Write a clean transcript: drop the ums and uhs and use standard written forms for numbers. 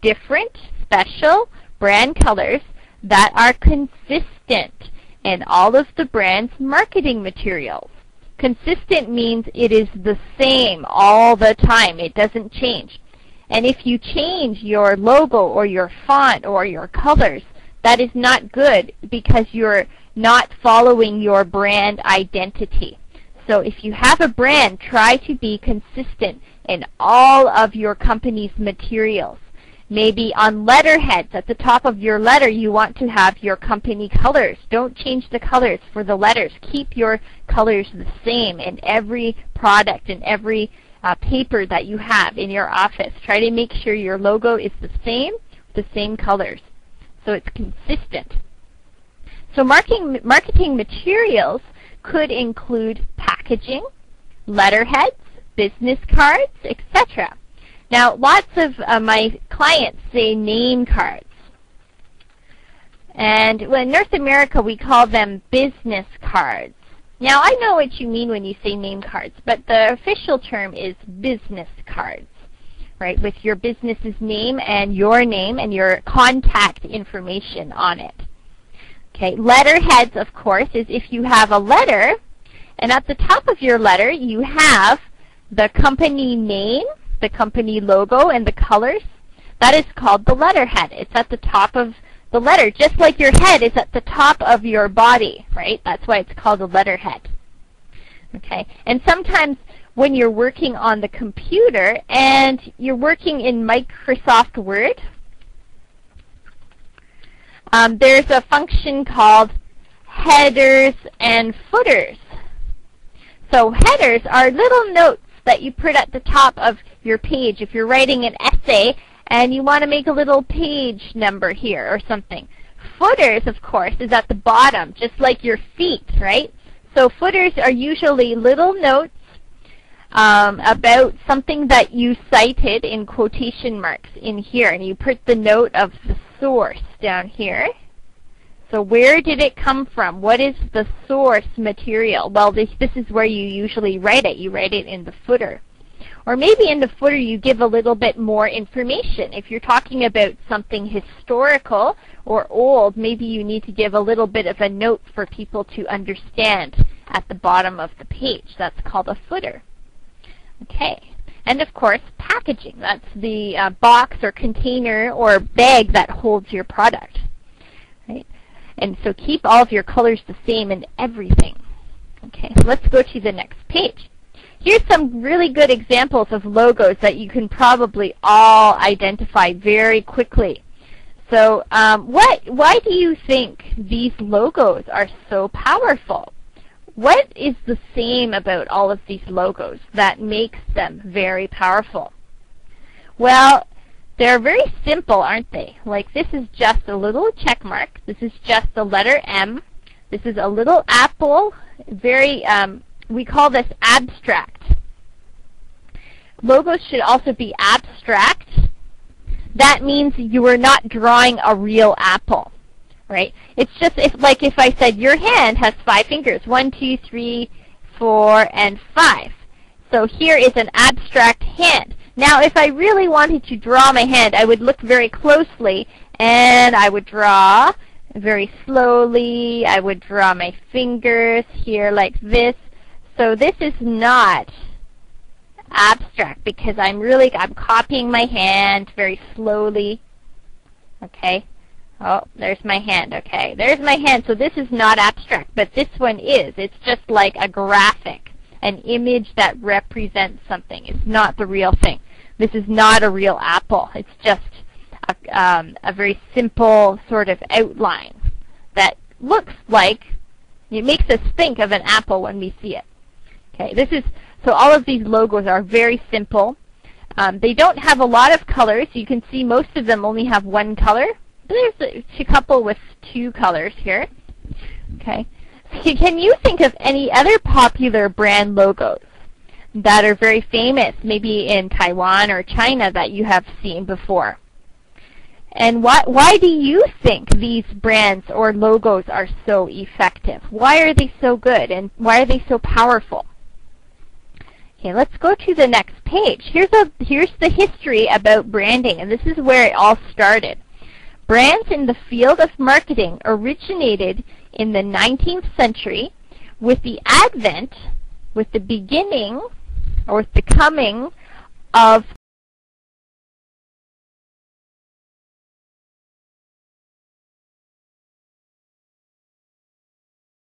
different, special brand colors that are consistent in all of the brand's marketing materials. Consistent means it is the same all the time. It doesn't change. And if you change your logo or your font or your colors, that is not good because you're not following your brand identity. So if you have a brand, try to be consistent in all of your company's materials. Maybe on letterheads, at the top of your letter, you want to have your company colors. Don't change the colors for the letters. Keep your colors the same in every product and every paper that you have in your office. Try to make sure your logo is the same colors, so it's consistent. So marketing materials could include packaging, letterheads, business cards, etc. Now, lots of my clients say name cards. And in North America, we call them business cards. Now, I know what you mean when you say name cards, but the official term is business cards, right, with your business's name and your contact information on it. Okay, letterheads, of course, is if you have a letter, and at the top of your letter, you have the company name, the company logo, and the colors. That is called the letterhead. It's at the top of the letter, just like your head is at the top of your body, right? That's why it's called a letterhead. Okay, and sometimes when you're working on the computer and you're working in Microsoft Word, there's a function called headers and footers. So headers are little notes that you put at the top of your page if you're writing an essay and you want to make a little page number here or something. Footers, of course, is at the bottom, just like your feet, right? So footers are usually little notes about something that you cited in quotation marks in here, and you put the note of the source down here. So where did it come from? What is the source material? Well, this is where you usually write it. You write it in the footer. Or maybe in the footer you give a little bit more information. If you're talking about something historical or old, maybe you need to give a little bit of a note for people to understand at the bottom of the page. That's called a footer. Okay. And of course, packaging. That's the box or container or bag that holds your product. Right? And so keep all of your colors the same in everything. Okay, let's go to the next page. Here's some really good examples of logos that you can probably all identify very quickly. So why do you think these logos are so powerful? What is the same about all of these logos that makes them very powerful? Well, they're very simple, aren't they? Like this is just a little check mark. This is just the letter M. This is a little apple. Very, we call this abstract. Logos should also be abstract. That means you are not drawing a real apple, right? It's just like if I said your hand has 5 fingers, 1, 2, 3, 4, and 5. So here is an abstract hand. Now, if I really wanted to draw my hand, I would look very closely, and I would draw very slowly. I would draw my fingers here like this. So this is not abstract because I'm copying my hand very slowly. Okay. Oh, there's my hand. Okay, there's my hand. So this is not abstract, but this one is. It's just like a graphic, an image that represents something. It's not the real thing. This is not a real apple. It's just a very simple sort of outline that looks like, it makes us think of an apple when we see it. Okay, so all of these logos are very simple. They don't have a lot of colors. You can see most of them only have one color. There's a couple with 2 colors here. Okay, so can you think of any other popular brand logos that are very famous, maybe in Taiwan or China, that you have seen before? And why do you think these brands or logos are so effective? Why are they so good, and why are they so powerful? Okay, let's go to the next page. Here's the history about branding, and this is where it all started. Brands in the field of marketing originated in the 19th century with the advent, with the beginning, or with the coming of